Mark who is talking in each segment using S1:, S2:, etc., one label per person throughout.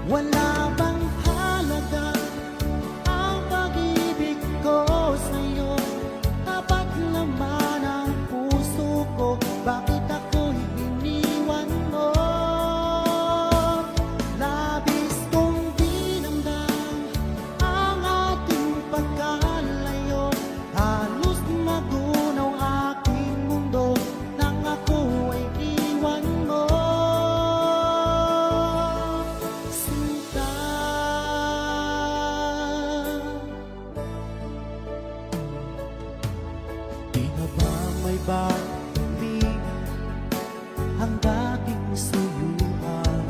S1: Wala bang halaga ang pag-ibig ko sa'yo? Tapat naman ang puso ko, bakit ako'y iniwan mo? Labis kong dinamdam ang ating pagkalayo, halos magunaw aking mundo nang ako ay iwan mo. Sinta, di na ba may balik ang dating suyuan?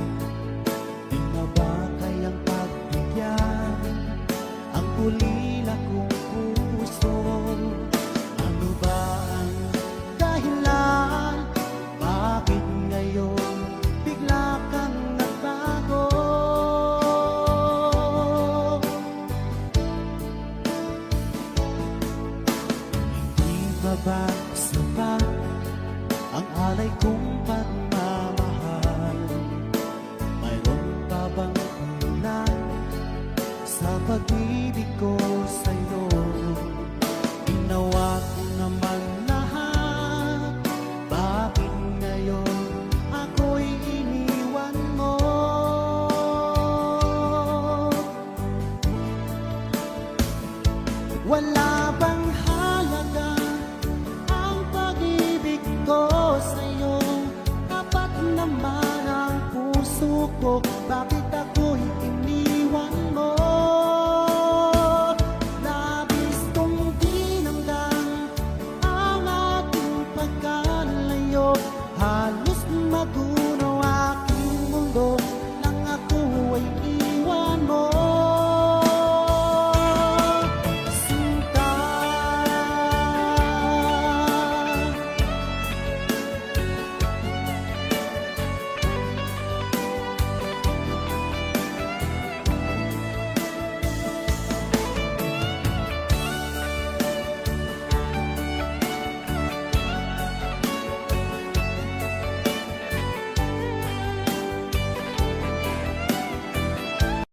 S1: Di na ba kayang pagbigyan ang ulila kong puso? Ano ba ang dahilan? Bakit ngayon bigla kang nagbago? Hindi pa ba sapat ang alay kong pagmamahal? Mayroon pa bang ulan sa pag-ibig ko sa'yo? Ginawa ko naman lahat, bakit ngayon ako'y iniwan mo? Wala bang halaga ang pag-ibig ko sa'yo? Tapat naman ang puso ko, bakit